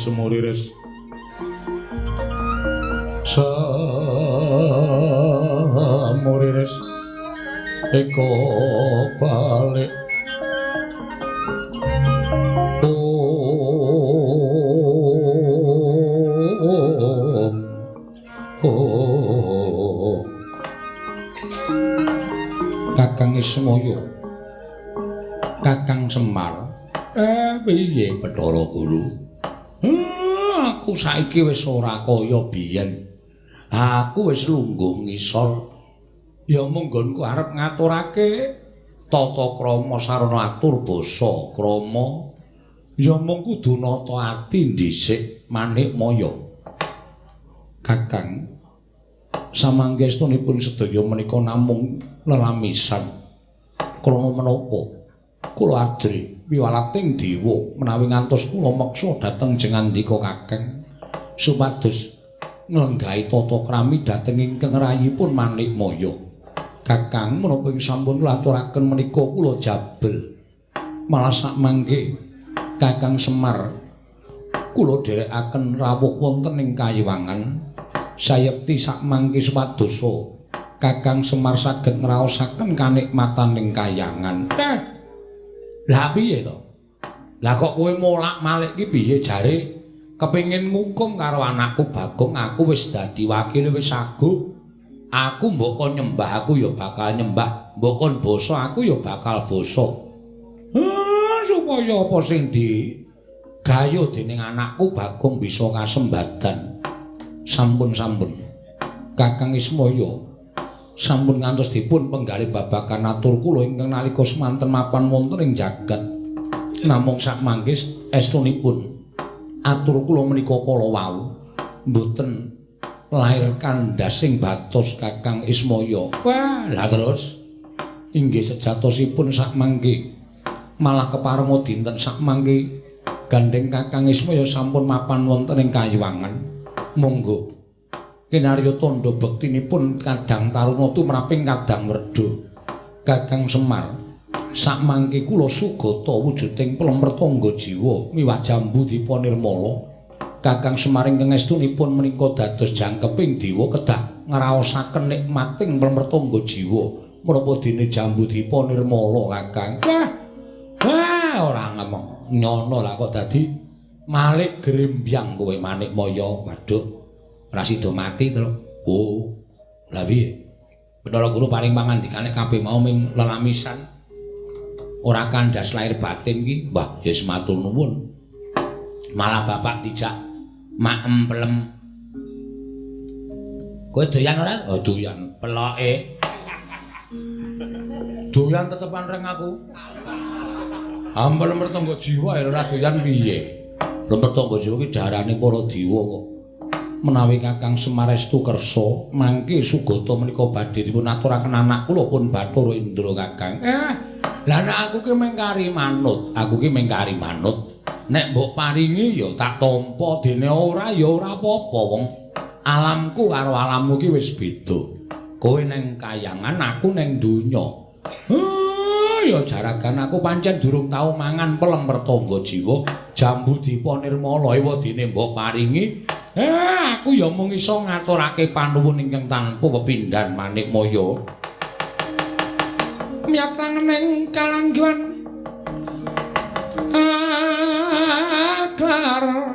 Semuriris eko balik Kakang Ismaya Kakang Semar piye Bathara Guru aku saiki wis ora kaya biyen. Aku wis lungguh ngisor. Ya mung nggonku arep ngaturake tata krama sarana atur basa krama. Ya mung kudu nata ati dhisik Manik Maya. Kakang samanggestunipun sedaya menika namung lelamisan. Krana menapa kula ajri piwalating dewa menawi ngantos kula meksa dhateng jengandika Kakang supados nglenggahi tata krami dhateng ingkang rayipun Manik Maya. Kakang menapa sampun kula aturaken menika kula jabel. Malah sakmangke Kakang Semar kula dherekaken rawuh wonten ing Kayiwangan sayekti sakmangke supadosa Kakang Semar saged ngraosaken kanikmataning kahyangan. Lah piye to? Lah kok kowe molak-malik iki piye jare kepengin ngukum karo anakku Bagong? Aku wis dadi wakile wis saguh. Aku mbok kon nyembah aku ya bakal nyembah, mbok kon basa aku ya bakal basa. Supaya apa sing digayo dening anakku Bagong bisa kasembadan. Sampun-sampun. Kakang Ismaya sampun ngantos dipun penggalih babagan atur kula ingkang nalika semanten mapan wonten ing jagat. Namung sakmangke estunipun atur kula menika kala wau mboten lair kandhasing batos Kakang Ismaya. Wah, lah terus inggih sejatosipun sakmangke malah keparenga dinten sakmangke gandeng Kakang Ismaya sampun mapan wonten ing Kayiwangan. Monggo kinarya tandha bektinipun kadang taruna tumraping kadang werda. Kakang Semar sakmangke kula sugata wujuding pelempertangga jiwa miwah jambu dipa nirmala. Kakang Semar ingkang estunipun menika dados jangkeping dewa kedah ngraosaken nikmating pelempertangga jiwa menapa dene jambu dipa nirmala Kakang. Wah, ora ngemong nyono lah kok dadi Malik Grembyang kowe Manik Maya. Waduh. Ora sida mati to. Oh. Lah piye? Bathara Guru paring pangandikane kabeh mau ming lelamisan. Ora kandhas lahir batin ki. Mbah, ya matur nuwun. Malah bapak dijak mak emplem. Kowe doyan ora? Oh, doyan. Peloke. Doyan tetepan reng aku. Ampel mertangga jiwa ora doyan piye? Mertangga jiwa ki darane para dewa kok. Menawi Kakang Semarestu kersa mangke sugata menika badhe dipun aturaken anak kula pun Bathara Indra Kakang. Lah nek aku ki mengkari manut, Nek mbok paringi ya tak tampa, dene ora ya ora apa-apa wong. Alamku karo alammu ki wis beda. Kowe ning kayangan, aku ning donya. Ya jaragan aku pancen durung tau mangan pelem pertangga jiwa. Jambu dipa nirmala ewa dene mbok paringi. Aku ya mung iso ngaturake panuwun ingkang tanpa pepindhan manikmaya. Miyatang ning kalangguan aklar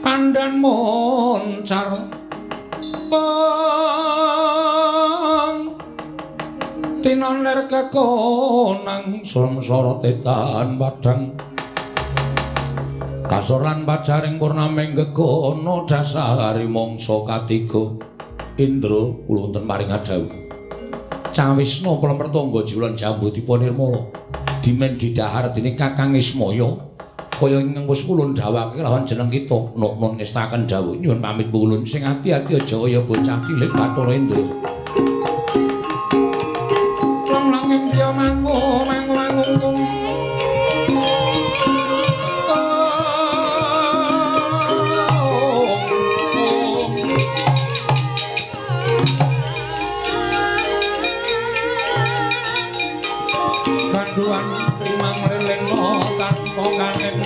pandan moncar tinoner kekonang samsara tetan padhang kasoran pajaring purnaming gegono dasari mangsa katiga Indra kula wonten paring adhawuh Cawisna Pelemertangga Jiwulan Jambu Dipa Nirmala dimen didhahar dening Kakang Ismaya kaya ingkang wis kula dhawuhake lawan jeneng kita nun ngestaken dawuh nyuwun pamit pulun sing ati-ati aja kaya bocah cilik Bathara Indra langing dia mangu kanduan limang liling tanpa kanen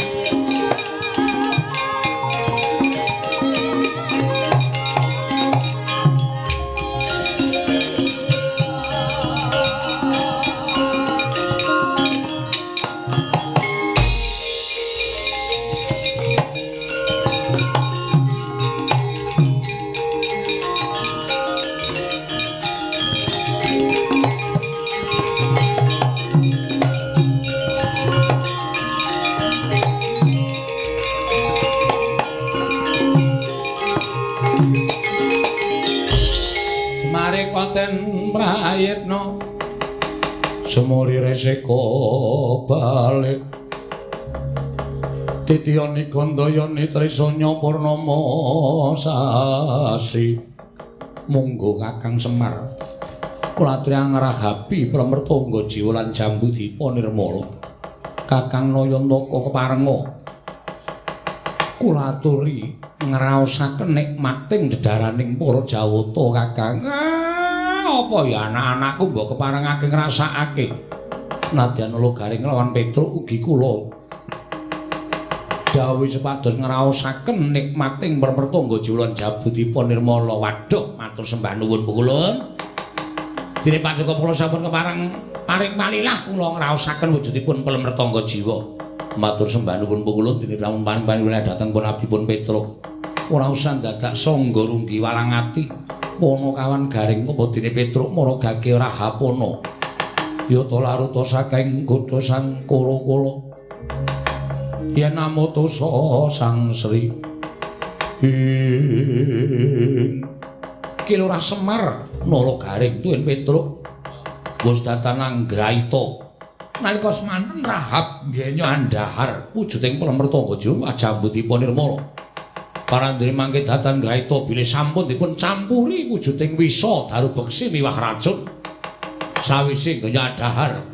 prayitna sumuri reseka balik titiyani gandayani trisanya purnama sasi munggo Kakang Semar kula aturi ngrahapi Pelemertangga Jiwulan Jambu Dipa Nirmala Kakang Nayantaka keparenga kula aturi ngraosaken nikmating dedaraning para Jawata Kakang apa ya anak-anakku mbok keparengake ngrasakake nadyan Garing lawan Petruk ugi kula dawuh sepados ngraosaken nikmating Pelemertangga Jiwulan Jambu Dipa Nirmala waduh matur sembah nuwun pulun dene paduka kula sampun paring palilah kula ngraosaken wujudipun Pelemertangga Jiwa matur sembah nuwun pulun dene rampun paring dhateng pun abdipun Petruk ora usah dadak sangga runggi walang ati Pono kawan Garing apa dene Petruk mara gage ora hapono yata laruta saking godha sang kala-kala yen namutusa sang Sri Kilurah Semar Nara Garing tuwin Petruk wis datanang Graita nalika semanten rahab nggenya andhahar wujuding Pelemertangga Jambu Dipa Nirmala Parandri mangke datan Graita bilih sampun dipun campuri wujuding wisa daru beksi miwah racun sawise nggenya adhahar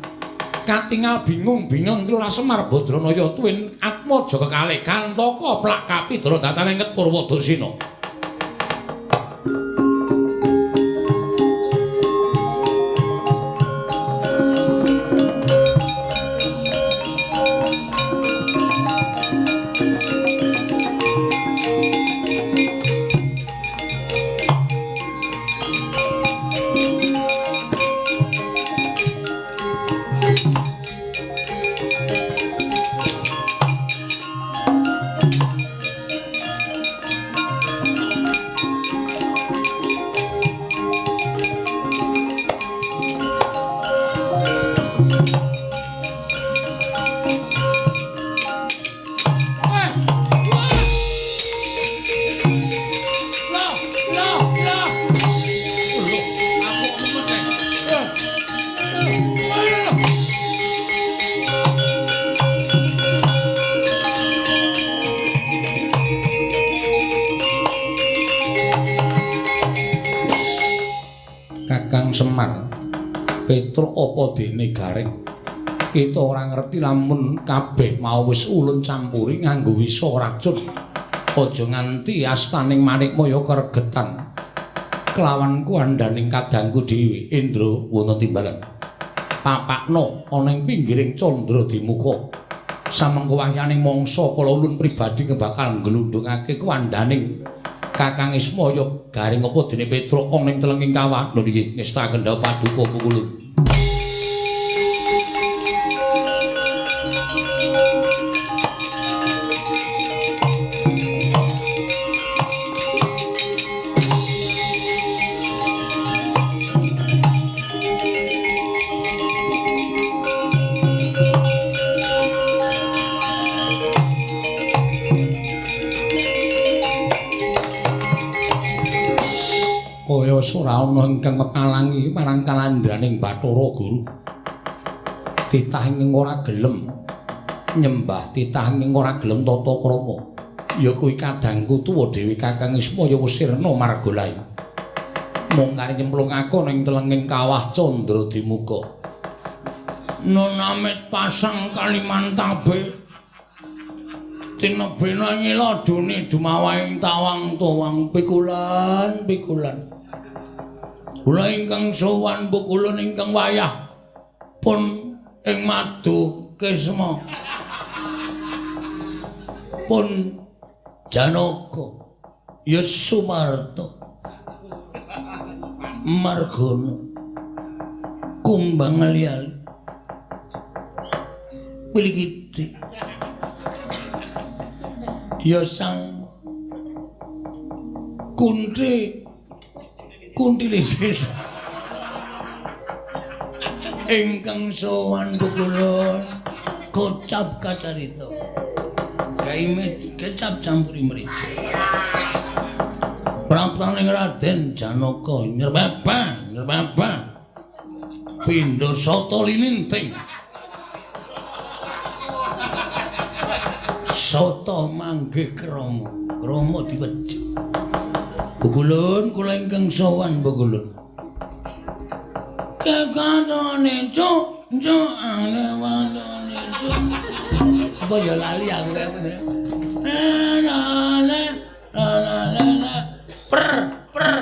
katingal bingung-bingung Kilurah Semar Badranaya tuwin Atmaja kekalih Kantaka plak kapidra dataning Purwadasina Semar Petruk apa dene Garing Kita ora ngerti lamun kabeh mau wis ulun campuri nganggo wisa racun. Aja nganti astaning Manikmaya keregetan. Kelawan kuandaning kadangku dhewe Indra wana timbalan. Papakno ana ing pinggiring candra dimuka. Samengko wayane mangsa kala ulun pribadi bakal nglundhungake kuandaning Kakang Ismaya garing apa dene Petruk ana ing telenging kawah. Lho niki ngestaken dawuh paduka pukulun. Ora ana ingkang mekalangi marang kalandraning Bathara Guru. Titah ing ora gelem nyembah, titah ing ora gelem tata krama. Ya kuwi kadangku tuwa dhewe Kakang Ismaya Sirna Margalayu. Mung kari nyemplungake ning telenging kawah candra dimuka. Nonamit pasang Kalimantabe. Tinebena ngiladune dumawahing tawang-tawang pikulan. Kula ingkang sowan bukulun ingkang wayah pun ing madu kesma pun Janaka ya Sumarta Margana Kumbang Aliali Piligiti ya sang Kuntilisir ingkang sowan bukulun kocap kacarita kaimet kecap campuri merica prapraning Raden Janaka nyerbaba pindha sata lininting sata manggih krama diweja. Bukulun kula ingkang sowan bukulun. Kekatone cuk ane wadone cuk. Apa ya lali aku kaya bener. Per.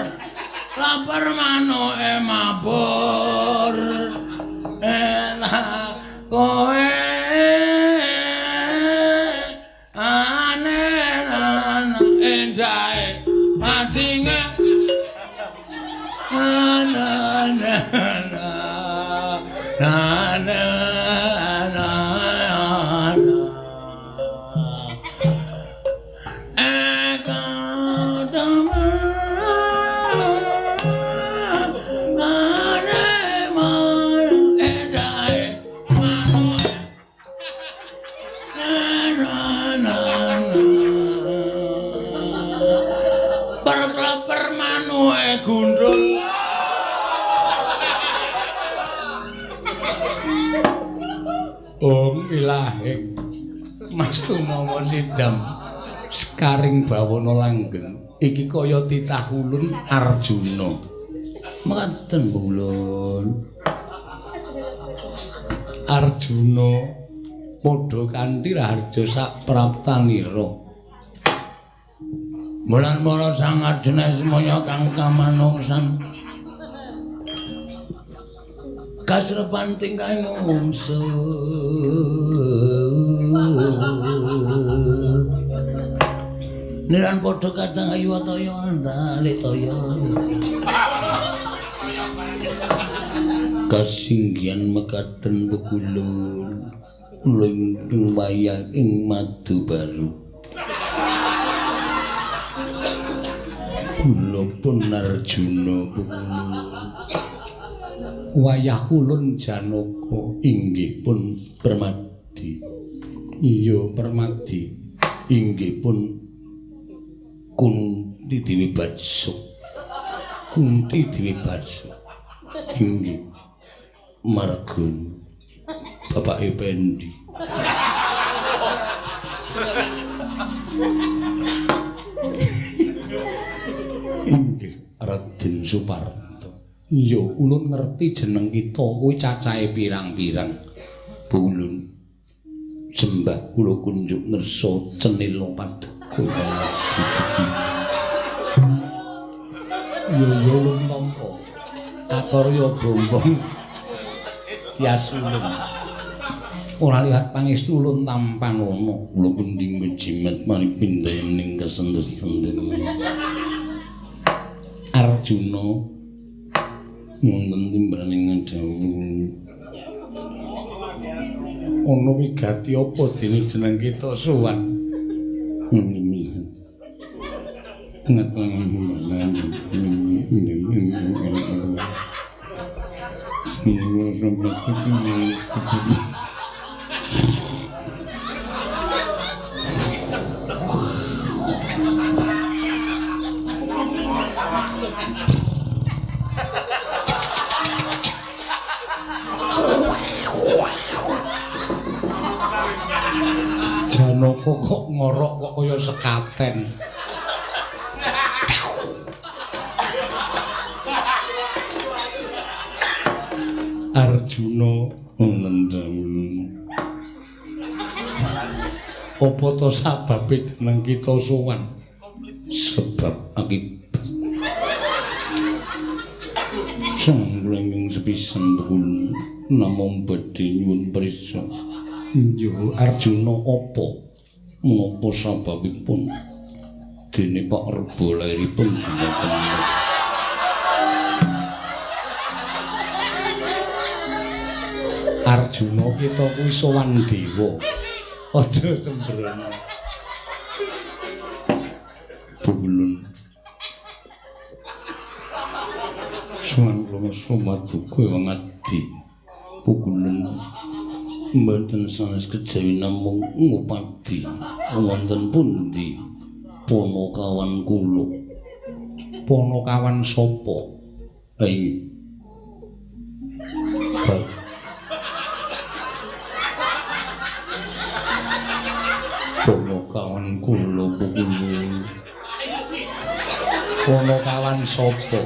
Lapar manoke mabur. Enak kowe endae patinge gundul ilahe Mas Tunawa Nindam Sekaring Bawana langgeng iki kaya titah ulun Arjuna mekaten ulun Arjuna padha kanthi raharja sak praptanira Mulan-mula Sang Arjuna semoyo kang kamanungsan kasrepan tingkah ngungsu niran padha kadang ayu ataya andalitaya kasinggihan mekaten bekulun lingking wayah ing madu baru kula pun Arjuna bekulun wayah ulun Janaka inggih pun Permadi iya Permadi inggih pun Kunti Dewi Batsa inggih Margana bapake Pendi inggih Raden Suparto iya ulun ngerti jeneng kita kuwi cacahe pirang-pirang Bulun sembah kula kunjuk ngersa cenila paduka yo lumampa akarya bombong tiasulun ora liwat pangestu ulun tampan ana kula pending jimat mari pindaning kesendet-sendet Arjuna wonten timbraning dawuh ana wigati apa dene jeneng kita sowan Janaka kok ngorok kok kaya sekaten. Arjuna nendang. Apa to sababe jeneng kita sowan? Sebab akibat. Sangglenging sepisan bekul namung badhe nyuwun prisa. Yo Arjuna apa? Menapa sababipun? Dene Pak Rebo lairipun dinten Arjuna kita kuwi sowan dewa. Aja sembrono. Bulun. Sowan kula sumaduka wong adi. Bulun. Mboten sanes kejawi namung ngupadi wonten pundi ponokawan kula. Ponokawan sapa? Ai. Ponokawan kula Bulun. Ponokawan sapa?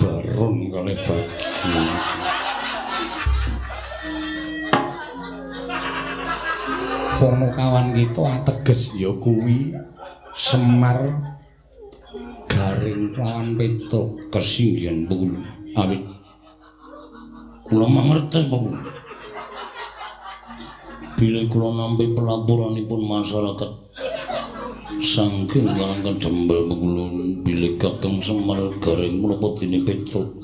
Baron kalih bagi. Ponokawan kita ateges ya kuwi Semar Garing lawan Petruk kesinggihan Bulun. Awit kula mangertos Bulun. Bila kula nampi pelaporanipun masyarakat saking kalangkan jembel Bulun bilih Kakang Semar Garing menapa dene Petruk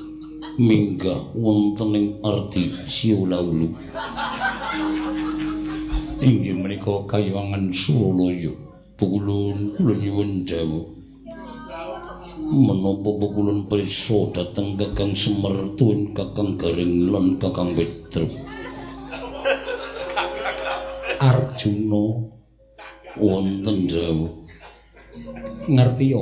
minggah wonten ing arti Siolaulu. Inggih menika Kayuwangan Suralaya. Bulun kula nyuwun dawuh. Menapa Bulun prisa dhateng Kakang Semar tuwin Kakang Garing lan Kakang Petruk. Arjuna wonten dawuh. Ngertiya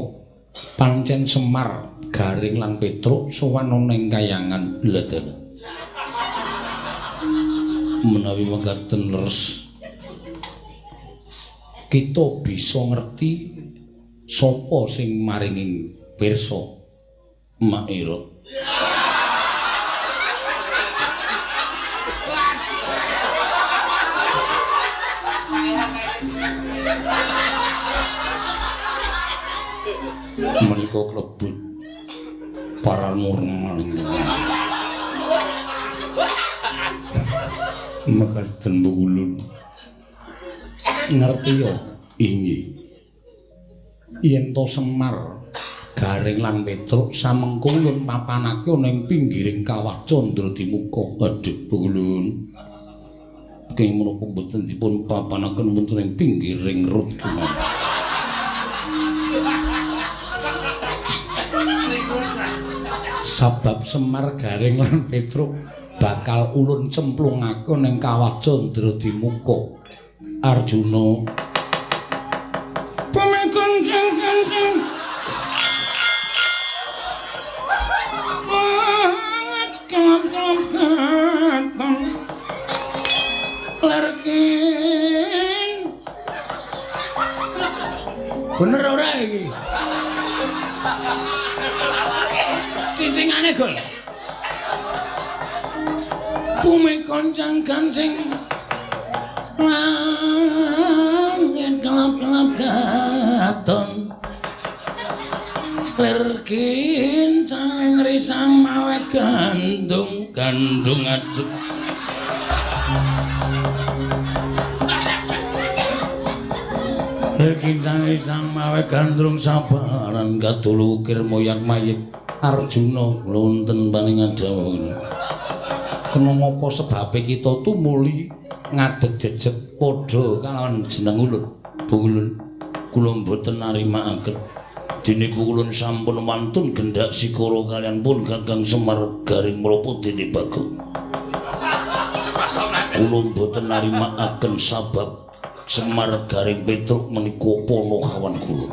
pancen Semar Garing lan Petruk sowan ana ing Kayuwangan Ladana. Menawi mekaten leres kita bisa ngerti sapa sing maringi pirsa Maira. Menika klebet para normal mekaten Bulun. Ngerti ya? Inggih. Yen to Semar Garing lan Petruk samengko ulun papanake ana ing pinggiring kawah Candradimuka. Aduh Bulun. Kenging menapa mboten dipun papanaken wonten ing pinggiring rut kemawon. Sabab Semar Garing lan Petruk bakal ulun cemplungake ning kawah Candradimuka. Arjuna pamekon jeng-jeng mangat katan lerken bener ora iki cincingane gol bumi koncang kancing langit kelap-kelap katon lir kincang risang mawe gandung ajuk lir kincang risang mawe gandrung sabaran katulukir moyak mayit Arjuna lonten paningan dawuh kena ngapa sebabe kita tumuli ngadeg jejet padha kalawan jeneng ulun Pukulun kula mboten narimakaken dene Pukulun sampun wantun gendak sikara kalian pun Kakang Semar Garing mlopot dene Bagong kula mboten narimakaken sabab Semar Garing Petruk menika ponokawan kula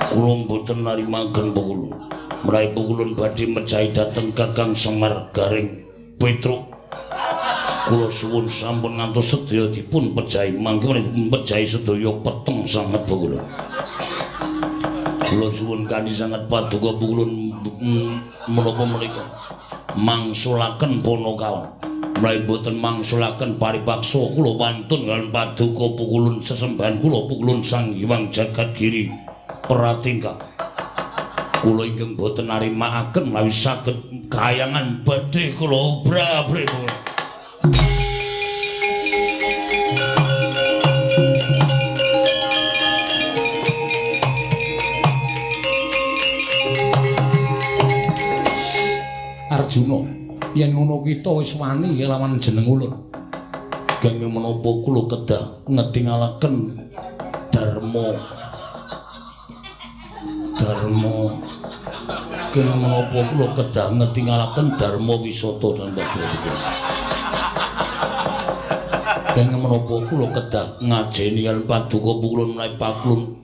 kula mboten narimakaken Pukulun mrai Pukulun badhe mejahi dhateng Kakang Semar Garing Petruk kula suwun sampun ngantos sedaya dipun pejahi mangke pejahi sedaya peteng sanget Pukulun kula suwun kanthi sanget paduka Pukulun menapa menika mangsulaken ponokawan mrai boten mangsulaken paripaksa kula wantun kaliyan paduka Pukulun sesembahan kula Pukulun Sang Hyang Jagadgiri Pratingga kula inggih boten narimakaken menawi saged kayangan badhe kula obrak-abrik Arjuna yen ngono kita wis wani lawan jeneng ulun gangge menapa kula kedah ngetingalaken Darma kene menapa kula kedah ngetingalaken Darma Wisata dan Badraguna kene menapa kula kedah ngajeni kaliyan paduka Pukulun menawi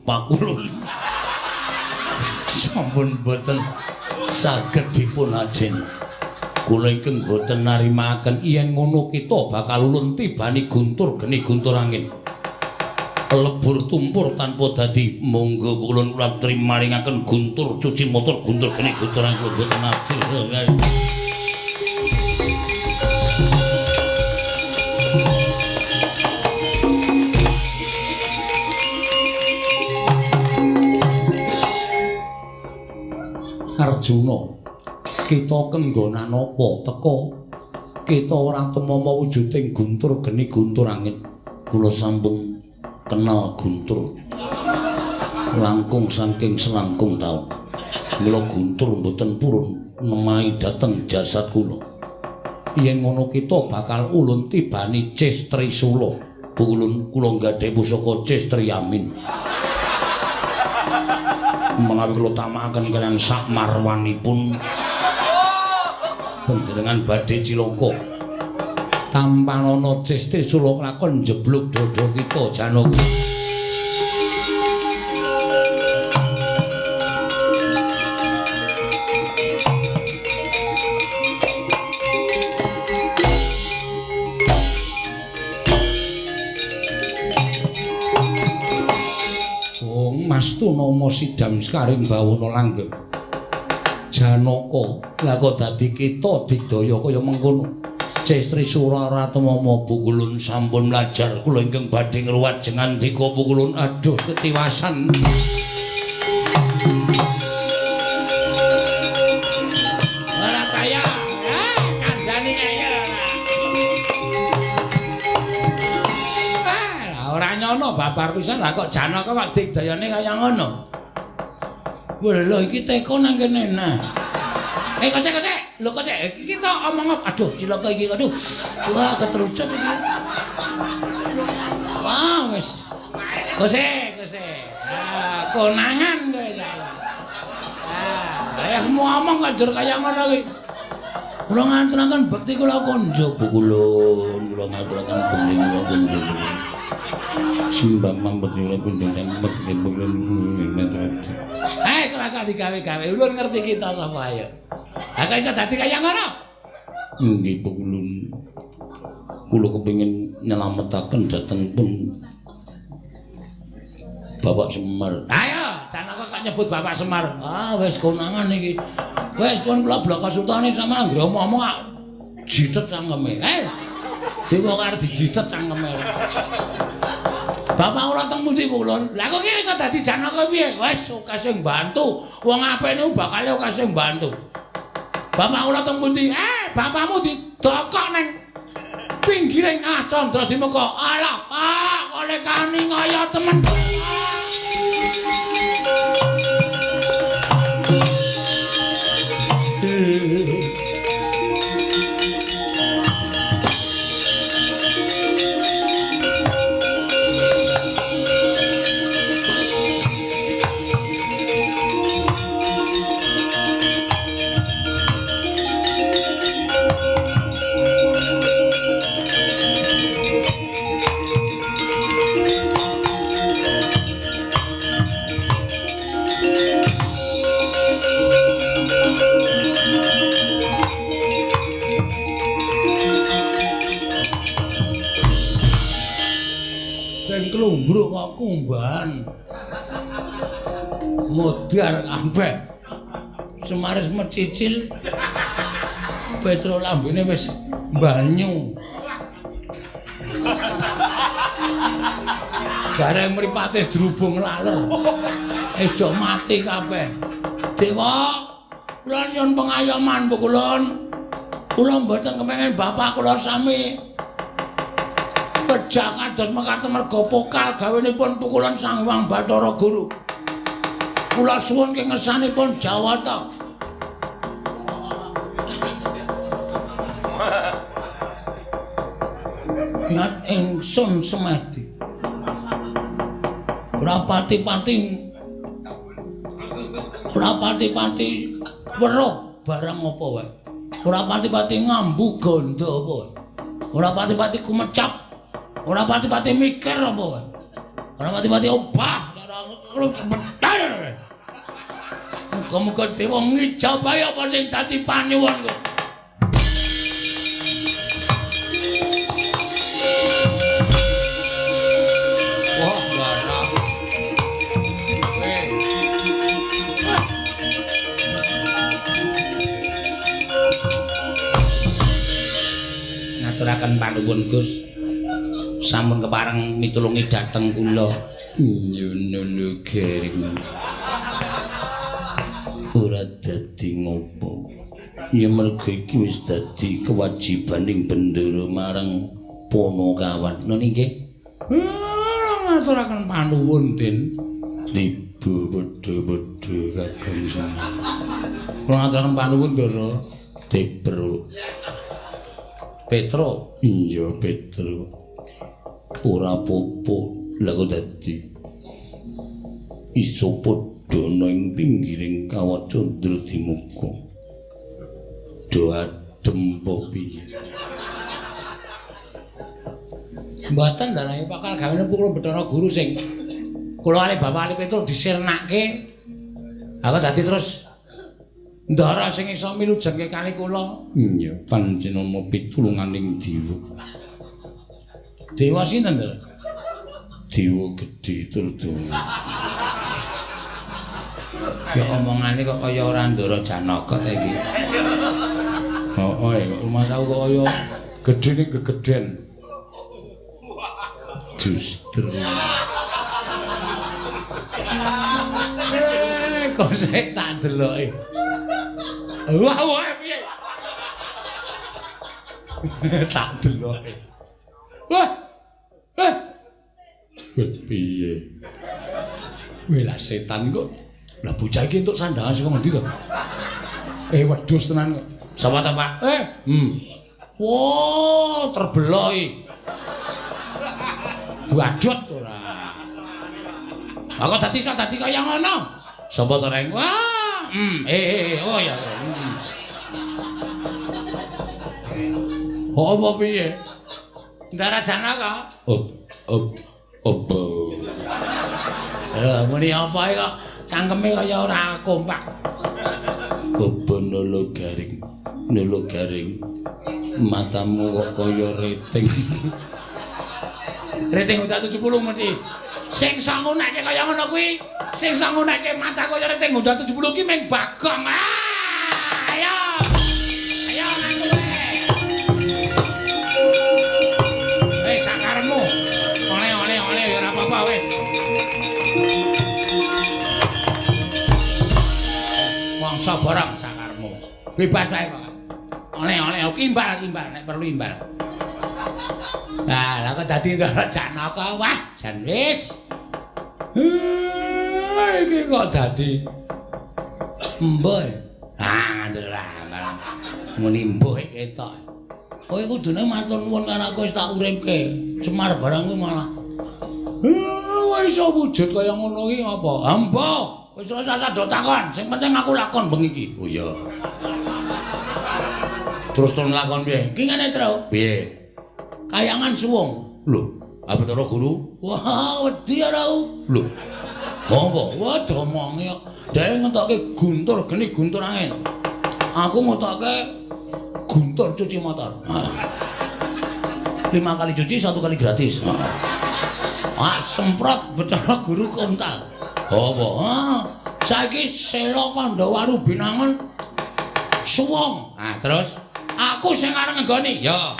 pakulun sampun boten saged dipun ajeni kula ingkang boten narimakaken yen ngono kita bakal ulun tibani guntur geni guntur angin lebur tumpur tanpa dadi monggo Pukulun kula trimaringaken guntur cuci motor guntur geni guntur angin kula boten ajil Arjuna kita kenggonan apa teka kita ora temama wujuding guntur geni guntur angin kula sampun kenal guntur langkung saking selangkung taun mila guntur mboten purun nemahi dhateng jasad kula yen ngono kita bakal ulun tibani Cistrisula Pukulun kula nggadahi pusaka Cistriyamin menawi kula tamakaken kaliyan sak marwanipun panjenengan badhe cilaka tampanana Cistrisula kelakon njebluk dada kita Janaka Mastu nama sidam skaring bawana langgeng Janaka lha kok dadi kita digdaya kaya mengkono Cistrisula Ratemama Pukulun sampun mlajar kula ingkang badhe ngruwajengan dika Pukulun aduh ketiwasan ora kaya kandhane kaya ora nyono babar pisan lah kok Janaka kok digdayane kaya ngono lho iki teko nang kene nah kosek lho kosek kita omong apa aduh cilaka iki aduh wah keterucut iki wah wis kosek konangan kowe ya mau omong kok jur kaya ngono iki kula ngaturaken bekti kula konjo Pukulun kula ngaturaken bekti kula konjo Simbang mampet kula kunjung mampet Pukulun serasa digawe-gawe ulun ngerti kita sapa ayo kok iso dadi kaya ngono nggih Pukulun kula kepengin nyelametaken dhateng pun Bapak Semar ayo Janaka kok nyebut Bapak Semar wis konangan iki wis pun kula blok kasutane sama nggih omong-omong jitet cangkeme. Dewa arep dijitet cangkeme. Bapak kula teng pundi kulon? Lah kok iki iso dadi Janaka piye? Wis kase mbantu. Wong apik niku bakal kase mbantu. Bapak kula teng pundi? Bapakmu didokok ning pinggiring Candra Dimeka. Alah, kok lekani kaya temen. Klumbruk kok kumbahan. Modar kabeh. Semaris mecicil. Petro lambene wis banyu. Bareng mripatis drubung laler. Do mati kabeh. Dewa, kula nyuwun pengayoman Bu Kulon. Kula mboten kepengin bapak kula sami pejak kados mekaten merga pokal gawenipun pukulan Sang Hyang Bathara Guru. Kula suwun ing ngersanipun Jawata. Ngat ingsun semedi. Ora pati-pati weruh barang apa wae. Ora pati-pati ngambu gondo apa wae. Ora pati-pati kumecap. Ora pati-pati mikir apa wae. Ora pati-pati obah. Muga-muga dewa ngijabahi apa sing dadi panyuwunku. Wah, barang. Ngaturaken panuwun Gus. Sampun kepareng mitulungi dhateng kula. Nyono lho Gering. Ora dadi ngopo. Ya mergo iki wis dadi kewajibaning bendara marang Ponokawan. Nun nggih. Ngaturaken panuwun Den. Libu wedhe-wedhe Kakang Semar. Kula ngaturaken panuwun Ndara Depro. Petro. Iya Petro. Ora apa-apa lha kok dadi iso padha nang pinggiring kawat Candra Dimeka. Do adem apa piye? Mboten ndarahe bakal gawene pukul Bathara Guru sing kula kali Bapak Ali Petro disirnake. Apa dadi terus ndara sing iso milujengke kali kula? Iya, panjenengan pitulunganing dewa. Dewa sinten to? Dewa gedhe tur donya. Ya omongane kok kaya ora ndara Janaka ta iki. Hooh, rumah tau kok kaya gedhene gegeden. Justru. Kok sik tak deloki. Wah, piye? Tak deloki. Wah. Piye? Lah setan kok. Lah bocah iki entuk sandangan saka ngendi to? Wedhus tenan kok. Sapa ta, Pak? Wow, terbelah iki. Wadot ora. Kok dadi kaya ngono? Sapa ta reng? Wah, oh ya. Oh, apa piye? Ndara Janaka. Apa? Muni apa kok cangkeme kaya ora kompak. Apa nolo garing. Matamu kok kaya rating. Rating udah 70 mesti. Sing sangunake kaya ngono kuwi, sing sangunake mata kaya rating udah 70 ki meng Bagong. Ayo. Ayo nang kowe. apa wis. Mangsa barang sakarmu. Bebas wae kok. Oleh-oleh imbal nek perlu imbal. Lah kok dadi Janaka wah jan wis. Iki kok dadi mboh. Ndelok muni mbuh ketok. Kowe kudune matur nuwun karo aku wis tak uripke. Semar barang kuwi malah. Wis iso wujud kaya ngono iki apa? Mbok, wis ora usah do takon, sing penting aku lakon bengi iki. Oh iya. Terus turun lakon piye? Ki ngene, Tru. Piye? Kayangan suwung. Lho, apa Bathara Guru? Wah, wedi ora u. Lho. Apa? Wah, domonge kok. Dhek ngentokke guntur geni guntur angin. Aku ngutokke guntur cuci motor. 5 kali cuci 1 kali gratis. Semprot Bathara Guru kontal. Apa? Saiki Sela Pandhawaru binangun suwung. Terus aku sing arep nggoni. Ya.